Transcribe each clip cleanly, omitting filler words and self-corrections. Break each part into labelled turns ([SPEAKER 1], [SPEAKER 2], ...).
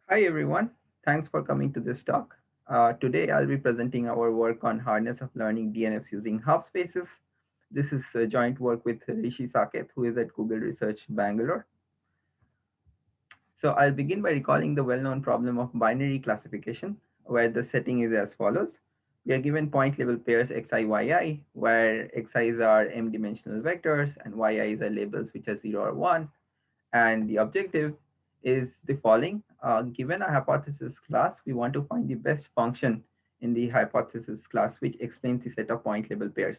[SPEAKER 1] Hi everyone, thanks for coming to this talk. Today I'll be presenting our work on hardness of learning DNFs using Halfspaces. This is a joint work with Rishi Saket, who is at Google Research Bangalore. So I'll begin by recalling the well-known problem of binary classification, where the setting is as follows. We are given point level pairs xi, yi, where xi's are m-dimensional vectors and yi's are labels which are 0 or 1. And the objective is the following. Given a hypothesis class, we want to find the best function in the hypothesis class which explains the set of point label pairs.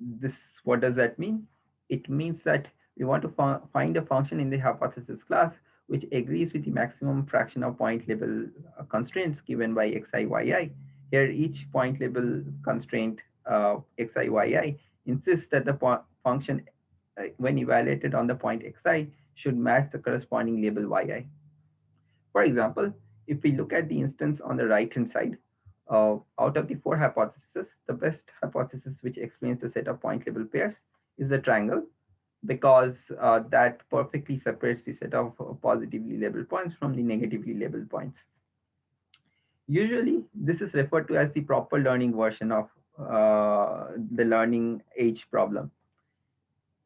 [SPEAKER 1] This, what does that mean? It means that we want to find a function in the hypothesis class which agrees with the maximum fraction of point label constraints given by xi, yi. Here, each point label constraint xi, yi insists that the function, when evaluated on the point xi, should match the corresponding label yi. For example, if we look at the instance on the right-hand side, out of the four hypotheses, the best hypothesis which explains the set of point label pairs is the triangle, because that perfectly separates the set of positively labeled points from the negatively labeled points. Usually, this is referred to as the proper learning version of the learning age problem.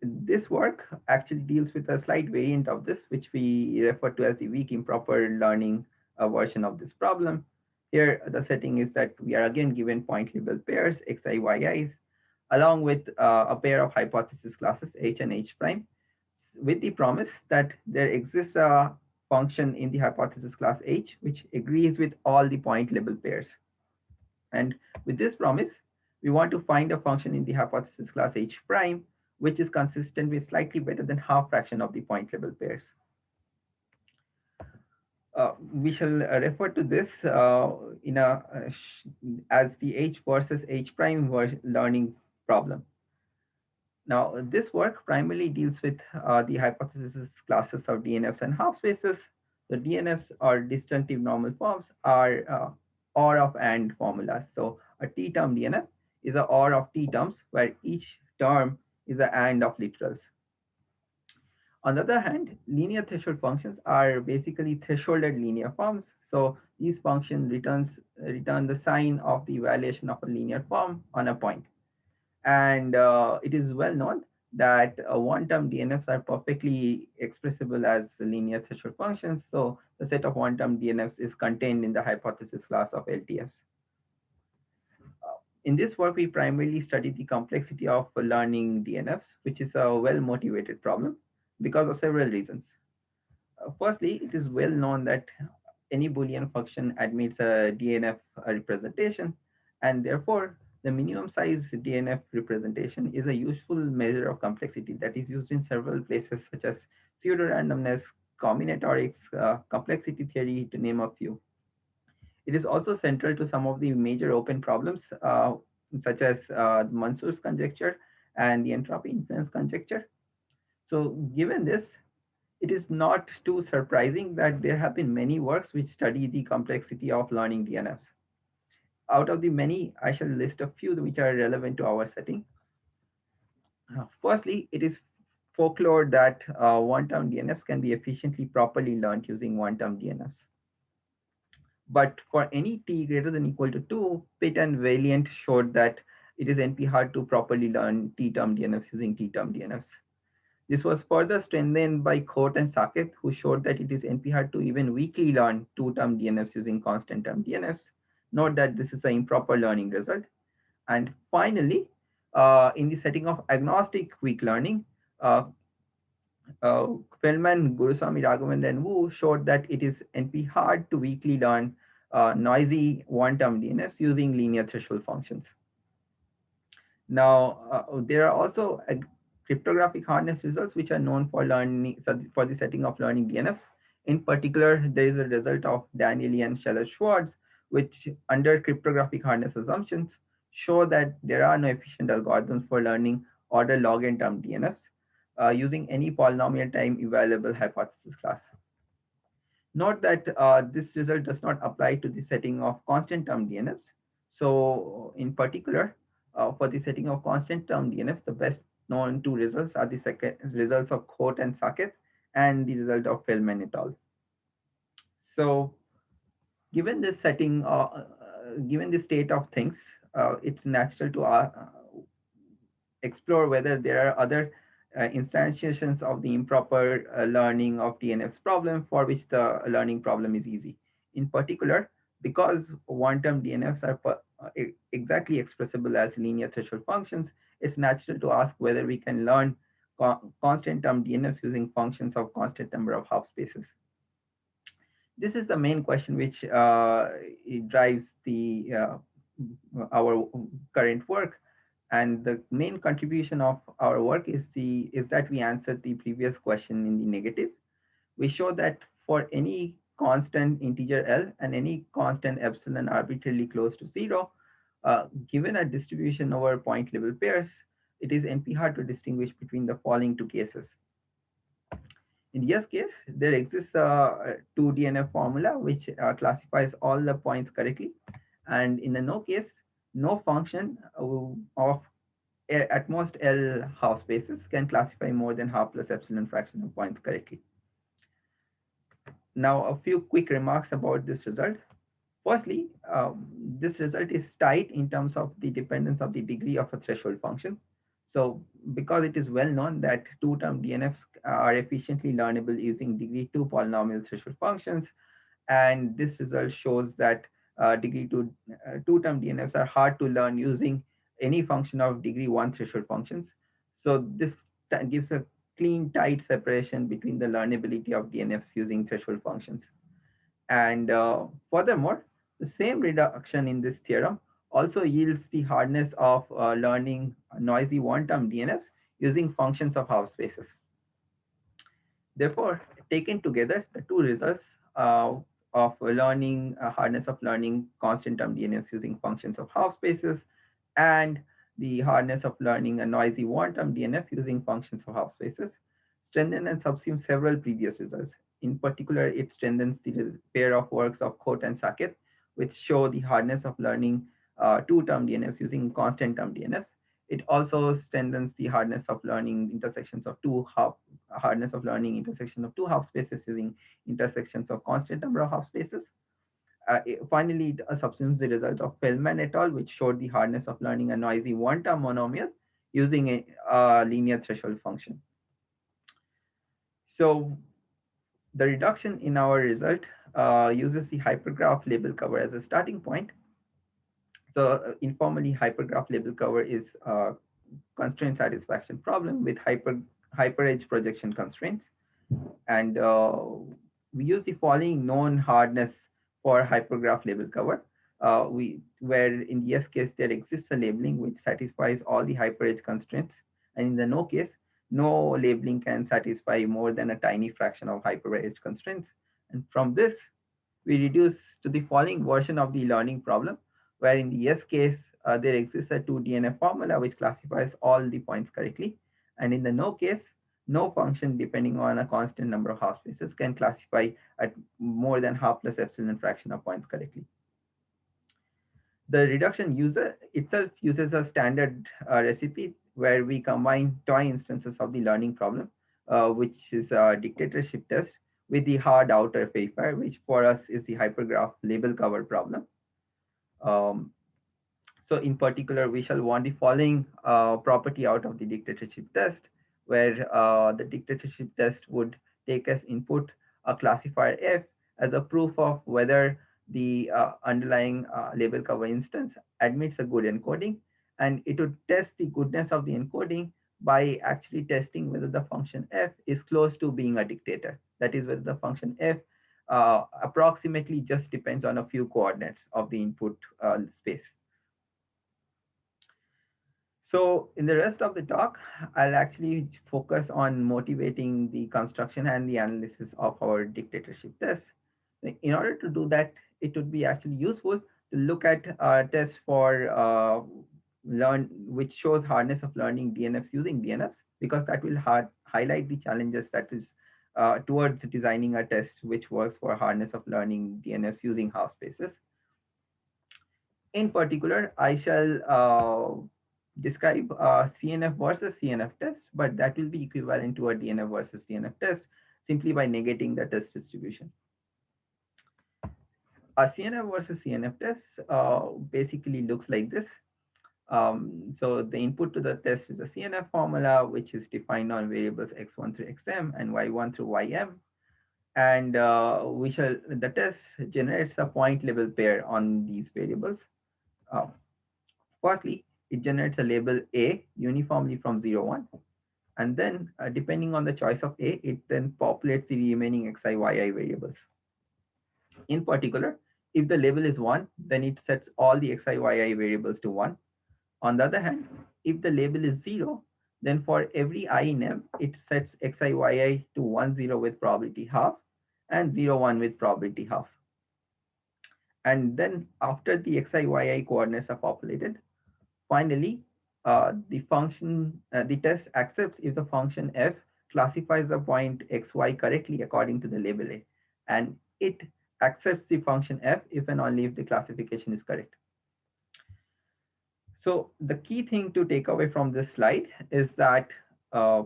[SPEAKER 1] This work actually deals with a slight variant of this, which we refer to as the weak improper learning version of this problem. Here, the setting is that we are again given point label pairs, xi, yi's, along with a pair of hypothesis classes, h and h prime, with the promise that there exists a function in the hypothesis class h, which agrees with all the point label pairs. And with this promise, we want to find a function in the hypothesis class h prime, which is consistent with slightly better than half fraction of the point label pairs. We shall refer to this as the h versus h prime learning problem. Now, this work primarily deals with the hypothesis classes of DNFs and half spaces. The DNFs, or disjunctive normal forms, are OR of AND formulas. So a T-term DNF is a OR of T terms, where each term is a AND of literals. On the other hand, linear threshold functions are basically thresholded linear forms. So these functions return the sign of the evaluation of a linear form on a point. And it is well known that one-term DNFs are perfectly expressible as linear threshold functions. So the set of one-term DNFs is contained in the hypothesis class of LTFs. In this work, we primarily study the complexity of learning DNFs, which is a well-motivated problem because of several reasons. Firstly, it is well known that any Boolean function admits a DNF representation, and therefore the minimum size DNF representation is a useful measure of complexity that is used in several places, such as pseudo-randomness, combinatorics, complexity theory, to name a few. It is also central to some of the major open problems, such as Mansur's conjecture and the entropy influence conjecture. So, given this, it is not too surprising that there have been many works which study the complexity of learning DNFs. Out of the many, I shall list a few which are relevant to our setting. Firstly, it is folklore that one-term DNFs can be efficiently properly learned using one-term DNFs. But for any t greater than equal to 2, Pitt and Valiant showed that it is NP hard to properly learn t-term DNFs using t-term DNFs. This was further strengthened by Khote and Saket, who showed that it is NP hard to even weakly learn two-term DNFs using constant-term DNFs. Note that this is an improper learning result. And finally, in the setting of agnostic weak learning, uh, Feldman, Guruswamy, Raghavan, and Wu showed that it is NP hard to weakly learn noisy one-term DNFs using linear threshold functions. Now, there are also cryptographic hardness results which are known for learning for the setting of learning DNFs. In particular, there is a result of Danieli and Scheller-Schwartz, which under cryptographic hardness assumptions show that there are no efficient algorithms for learning order log n term DNFs using any polynomial time evaluable hypothesis class. Note that this result does not apply to the setting of constant term DNFs. So in particular, for the setting of constant term DNFs, the best known two results are the second results of Khote and Saket and the result of Feldman et al. So given this setting, given the state of things, it's natural to explore whether there are other instantiations of the improper learning of DNF's problem for which the learning problem is easy. In particular, because one-term DNFs are exactly expressible as linear threshold functions, it's natural to ask whether we can learn constant term DNFs using functions of constant number of half spaces. This is the main question which it drives the our current work, and the main contribution of our work is that we answered the previous question in the negative. We show that for any constant integer L and any constant epsilon arbitrarily close to zero, given a distribution over point level pairs, it is NP hard to distinguish between the following two cases. In yes case, there exists a 2 DNF formula which classifies all the points correctly. And in the no case, no function of at most L half spaces can classify more than half plus epsilon fraction of points correctly. Now, a few quick remarks about this result. Firstly, this result is tight in terms of the dependence of the degree of a threshold function. So, because it is well known that two-term DNFs are efficiently learnable using degree 2 polynomial threshold functions, and this result shows that degree 2 two-term DNFs are hard to learn using any function of degree 1 threshold functions. So, this gives a clean, tight separation between the learnability of DNFs using threshold functions. And furthermore, the same reduction in this theorem also yields the hardness of learning noisy one-term DNFs using functions of half spaces. Therefore, taken together, the two results of learning hardness of learning constant term DNFs using functions of half spaces and the hardness of learning a noisy one-term DNF using functions of half spaces strengthen and subsume several previous results. In particular, it strengthens the pair of works of Khote and Saket, which show the hardness of learning two-term DNFs using constant term DNFs. It also strengthens the hardness of learning intersections of two half hardness of learning intersection of two half spaces using intersections of constant number of half spaces. Finally, it subsumes the result of Feldman et al., which showed the hardness of learning a noisy one-term monomial using a linear threshold function. So the reduction in our result uses the hypergraph label cover as a starting point. So informally, hypergraph label cover is a constraint satisfaction problem with hyperedge projection constraints. And we use the following known hardness for hypergraph label cover. Where in the yes case there exists a labeling which satisfies all the hyperedge constraints, and in the no case, no labeling can satisfy more than a tiny fraction of hyperedge constraints. And from this, we reduce to the following version of the learning problem, where in the yes case, there exists a 2 DNF formula which classifies all the points correctly. And in the no case, no function depending on a constant number of half spaces can classify at more than half plus epsilon fraction of points correctly. The reduction user itself uses a standard recipe where we combine toy instances of the learning problem, which is a dictatorship test, with the hard outer verifier, which for us is the hypergraph label cover problem. Um, so in particular, we shall want the following property out of the dictatorship test, where the dictatorship test would take as input a classifier F as a proof of whether the underlying label cover instance admits a good encoding, and it would test the goodness of the encoding by actually testing whether the function F is close to being a dictator. That is, whether the function F approximately just depends on a few coordinates of the input space. So in the rest of the talk, I'll actually focus on motivating the construction and the analysis of our dictatorship test. In order to do that, it would be actually useful to look at a test for which shows hardness of learning DNFs using DNFs, because that will highlight the challenges that is towards designing a test which works for hardness of learning DNFs using half spaces. In particular, I shall describe CNF versus CNF test, but that will be equivalent to a DNF versus DNF test simply by negating the test distribution. A CNF versus CNF test basically looks like this. So the input to the test is a CNF formula, which is defined on variables x1 through xm and y1 through ym. And the test generates a point label pair on these variables. Uh, Firstly, it generates a label A uniformly from 0, 1. And then, depending on the choice of A, it then populates the remaining xi, yi variables. In particular, if the label is 1, then it sets all the xi, yi variables to 1. On the other hand, if the label is 0, then for every I in M, it sets xi, yi to 1, 0 with probability half and 0, 1 with probability half. And then after the xi, yi coordinates are populated, finally, the test accepts if the function f classifies the point xy correctly according to the label A, and it accepts the function f if and only if the classification is correct. So the key thing to take away from this slide is that uh,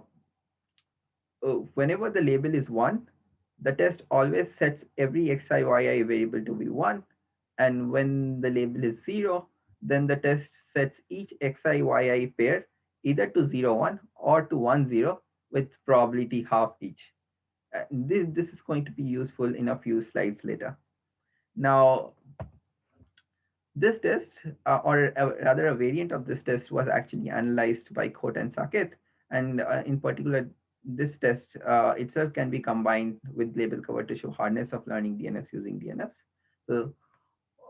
[SPEAKER 1] whenever the label is 1, the test always sets every xi, yi variable to be 1. And when the label is 0, then the test sets each xi, yi pair either to 0, 1 or to 1, 0 with probability half each. This is going to be useful in a few slides later. Now, this test, or rather a variant of this test, was actually analyzed by Khote and Saket. And in particular, this test itself can be combined with label cover to show hardness of learning DNFs using DNFs. So,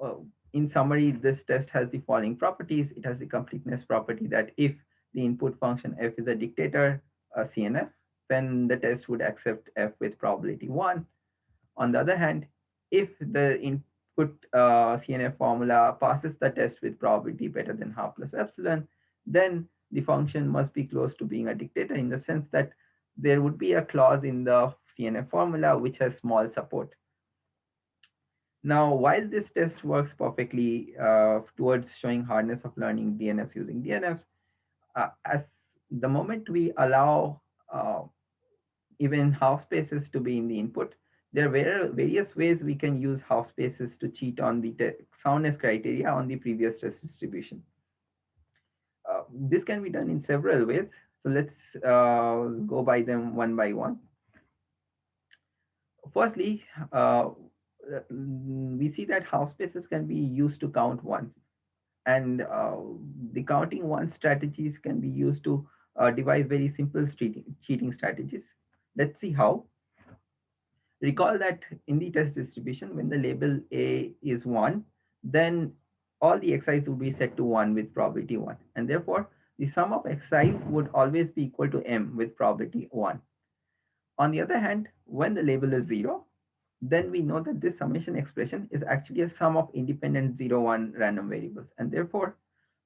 [SPEAKER 1] uh, in summary, this test has the following properties. It has the completeness property that if the input function f is a dictator, a CNF, then the test would accept f with probability 1. On the other hand, if the input CNF formula passes the test with probability better than half plus epsilon, then the function must be close to being a dictator in the sense that there would be a clause in the CNF formula which has small support. Now, while this test works perfectly towards showing hardness of learning DNFs using DNFs, as the moment we allow even half spaces to be in the input, there are various ways we can use half spaces to cheat on the soundness criteria on the previous test distribution. This can be done in several ways. So let's go by them one by one. Firstly, we see that half spaces can be used to count ones, and the counting one strategies can be used to devise very simple cheating strategies. Let's see how. Recall that in the test distribution, when the label A is 1, then all the xi's would be set to 1 with probability 1. And therefore, the sum of xi's would always be equal to m with probability 1. On the other hand, when the label is 0, then we know that this summation expression is actually a sum of independent 0, 1 random variables. And therefore,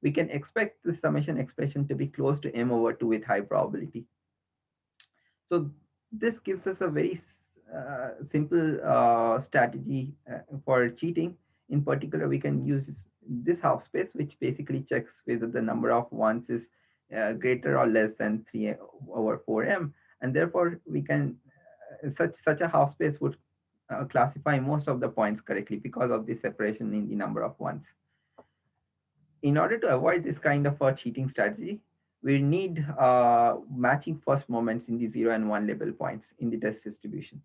[SPEAKER 1] we can expect the summation expression to be close to m over 2 with high probability. So this gives us a very simple strategy for cheating. In particular, we can use this half space, which basically checks whether the number of ones is greater or less than 3 over 4m, and therefore we can such a half space would classify most of the points correctly because of the separation in the number of ones. In order to avoid this kind of a cheating strategy, we need matching first moments in the 0 and 1 label points in the test distribution.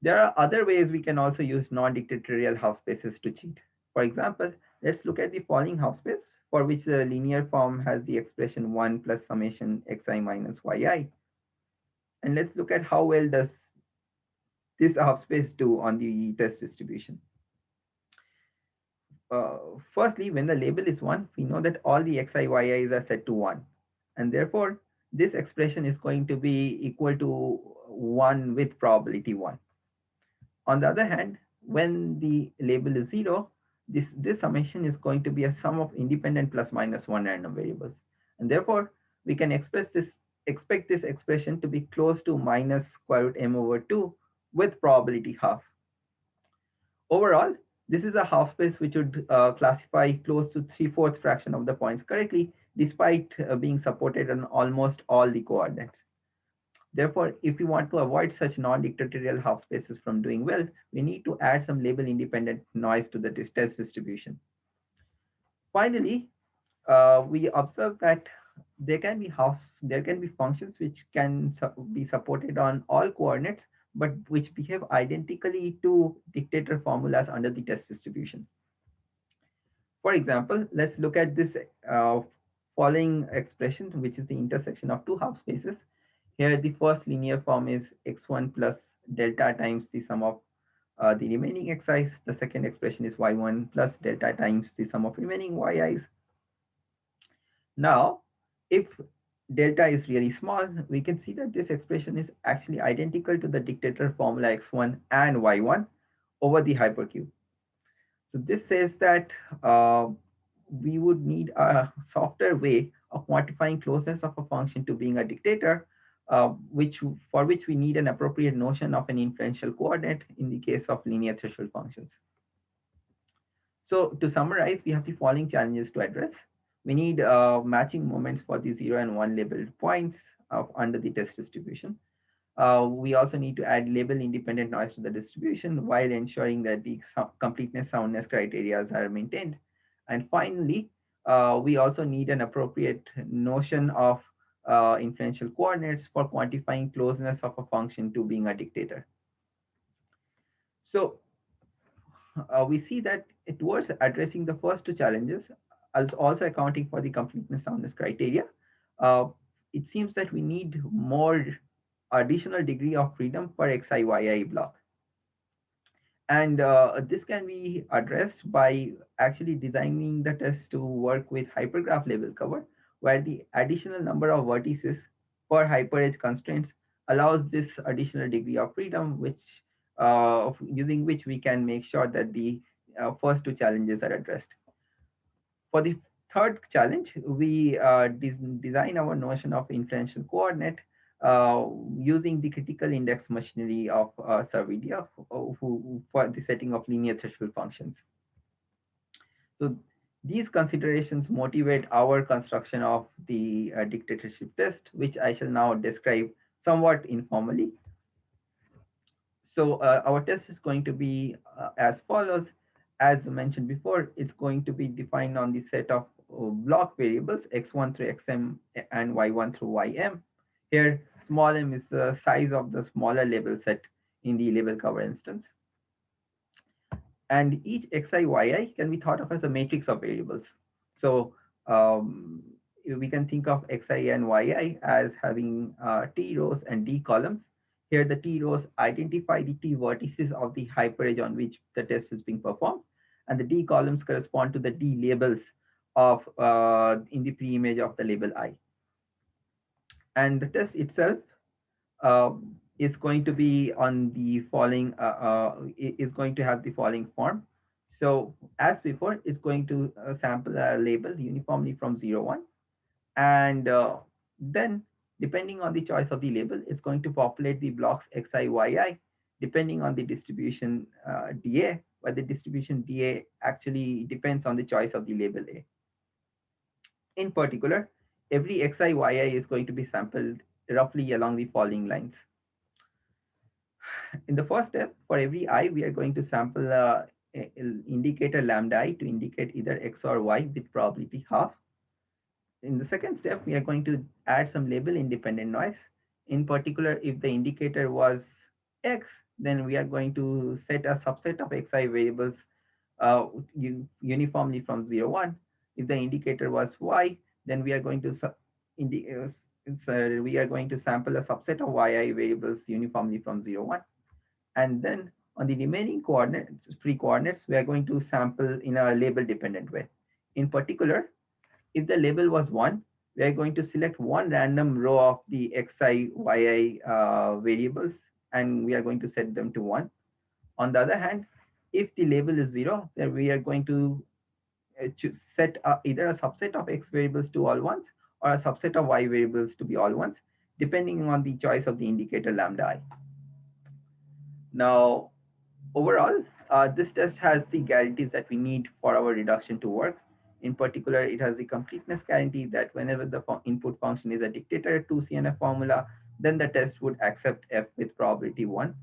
[SPEAKER 1] There are other ways we can also use non-dictatorial half spaces to cheat. For example, let's look at the following half space for which the linear form has the expression 1 plus summation xi minus yi. And let's look at how well does this half space do on the test distribution. Firstly, when the label is 1, we know that all the xi, yi's are set to 1. And therefore, this expression is going to be equal to 1 with probability 1. On the other hand, when the label is 0, this summation is going to be a sum of independent plus minus 1 random variables. And therefore, we can expect this expression to be close to minus square root m over 2 with probability half. Overall, this is a half space which would classify close to 3/4 fraction of the points correctly, despite being supported on almost all the coordinates. Therefore, if we want to avoid such non-dictatorial half spaces from doing well, we need to add some label-independent noise to the test distribution. Finally, we observe that there can be functions which can be supported on all coordinates, but which behave identically to dictator formulas under the test distribution. For example, let's look at this uh, following expression, which is the intersection of two half spaces. Here, the first linear form is x1 plus delta times the sum of the remaining xi's. The second expression is y1 plus delta times the sum of remaining yi's. Now, if delta is really small, we can see that this expression is actually identical to the dictator formula x1 and y1 over the hypercube. So this says that we would need a softer way of quantifying closeness of a function to being a dictator, for which we need an appropriate notion of an inferential coordinate in the case of linear threshold functions. So to summarize, we have the following challenges to address. We need matching moments for the 0 and 1 labeled points under the test distribution. We also need to add label independent noise to the distribution while ensuring that the completeness soundness criteria are maintained. And finally, we also need an appropriate notion of inferential coordinates for quantifying closeness of a function to being a dictator. So we see that towards addressing the first two challenges, also accounting for the completeness soundness criteria, uh, it seems that we need more additional degree of freedom per XI block. And this can be addressed by actually designing the test to work with hypergraph label cover, where the additional number of vertices per hyperedge constraints allows this additional degree of freedom, which using which we can make sure that the first two challenges are addressed. For the third challenge, we design our notion of inferential coordinate using the critical index machinery of Servidea for the setting of linear threshold functions. So these considerations motivate our construction of the dictatorship test, which I shall now describe somewhat informally. So our test is going to be as follows. As mentioned before, it's going to be defined on the set of block variables x1 through xm and y1 through ym. Here, small m is the size of the smaller label set in the label cover instance. And each xi, yi can be thought of as a matrix of variables. So we can think of xi and yi as having t rows and d columns. Here, the t rows identify the t vertices of the hyperedge on which the test is being performed, and the d columns correspond to the d labels of in the pre-image of the label I. And the test itself uh, is going to be on the following is going to have the following form. So as before, it's going to sample a label uniformly from 0, 1, and then depending on the choice of the label, it's going to populate the blocks xi, yi, depending on the distribution dA, where the distribution dA actually depends on the choice of the label A. In particular, every xi, yi is going to be sampled roughly along the following lines. In the first step, for every I, we are going to sample indicator lambda I to indicate either X or Y with probability half. In the second step, we are going to add some label independent noise. In particular, if the indicator was X, then we are going to set a subset of Xi variables uh, uniformly from 0, 1. If the indicator was Y, then we are going to we are going to sample a subset of yi variables uniformly from 0, 1. And then on the remaining coordinates, free coordinates, we are going to sample in a label dependent way. In particular, if the label was 1, we are going to select one random row of the xi, yi variables, and we are going to set them to 1. On the other hand, if the label is 0, then we are going to set either a subset of x variables to all ones or a subset of y variables to be all ones, depending on the choice of the indicator lambda I. Now, overall, this test has the guarantees that we need for our reduction to work. In particular, it has the completeness guarantee that whenever the input function is a dictator to CNF formula, then the test would accept F with probability 1.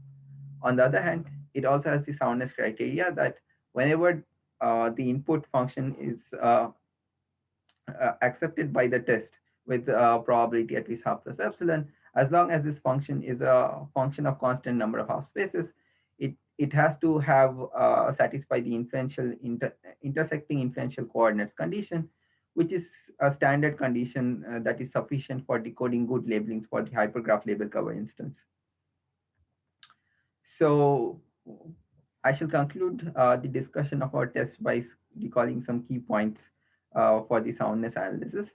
[SPEAKER 1] On the other hand, it also has the soundness criteria that whenever the input function is accepted by the test with probability at least half plus epsilon, as long as this function is a function of constant number of half spaces, it has to have satisfy the intersecting inferential coordinates condition, which is a standard condition that is sufficient for decoding good labelings for the hypergraph label cover instance. So I shall conclude the discussion of our test by recalling some key points for the soundness analysis.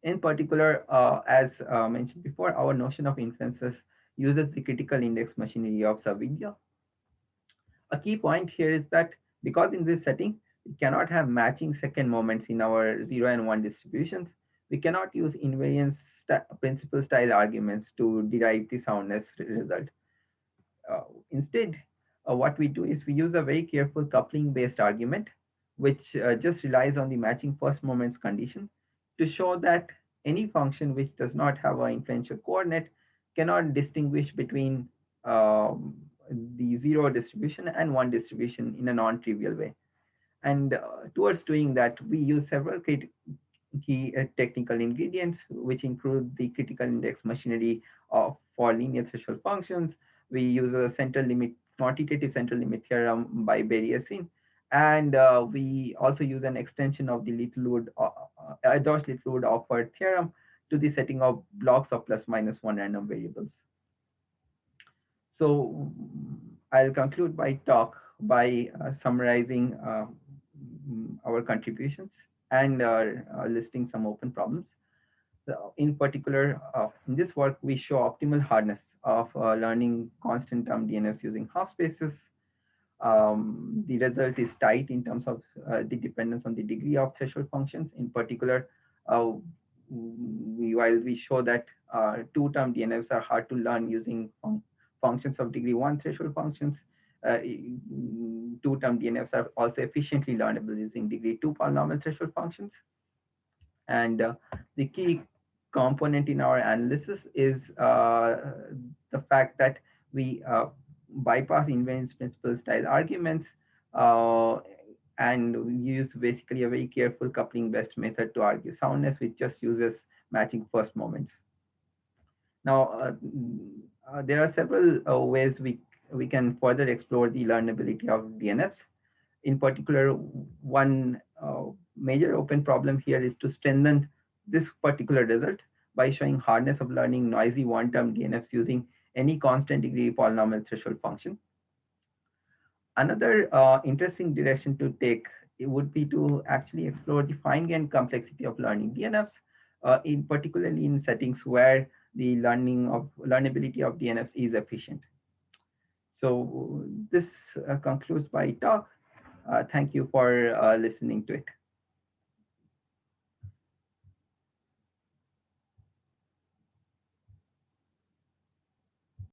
[SPEAKER 1] In particular, as mentioned before, our notion of inferences uses the critical index machinery of subvideo. A key point here is that because in this setting, we cannot have matching second moments in our 0 and 1 distributions, we cannot use invariance principal style arguments to derive the soundness result. Instead, what we do is we use a very careful coupling based argument, which just relies on the matching first moments condition to show that any function which does not have an inferential coordinate cannot distinguish between um, the 0 distribution and 1 distribution in a non trivial way. And towards doing that, we use several key technical ingredients, which include the critical index machinery for linear threshold functions. We use a central limit, quantitative central limit theorem by Beriesin, and we also use an extension of the Littlewood, George Littlewood offered theorem to the setting of blocks of plus minus one random variables. So I'll conclude my talk by summarizing our contributions and listing some open problems. So in particular, in this work, we show optimal hardness of learning constant term DNFs using half spaces. The result is tight in terms of the dependence on the degree of threshold functions. In particular, uh, while we show that two-term DNFs are hard to learn using functions of degree 1 threshold functions, two-term DNFs are also efficiently learnable using degree 2 polynomial threshold functions. And the key component in our analysis is the fact that we bypass invariance principle style arguments uh, and use basically a very careful coupling based method to argue soundness, which just uses matching first moments. Now, there are several ways we can further explore the learnability of DNFs. In particular, one major open problem here is to strengthen this particular result by showing hardness of learning noisy one-term DNFs using any constant degree polynomial threshold function. Another interesting direction to take it would be to actually explore the fine-grained complexity of learning DNFs, in particularly in settings where the learnability of DNFs is efficient. So this concludes my talk. Thank you for listening to it.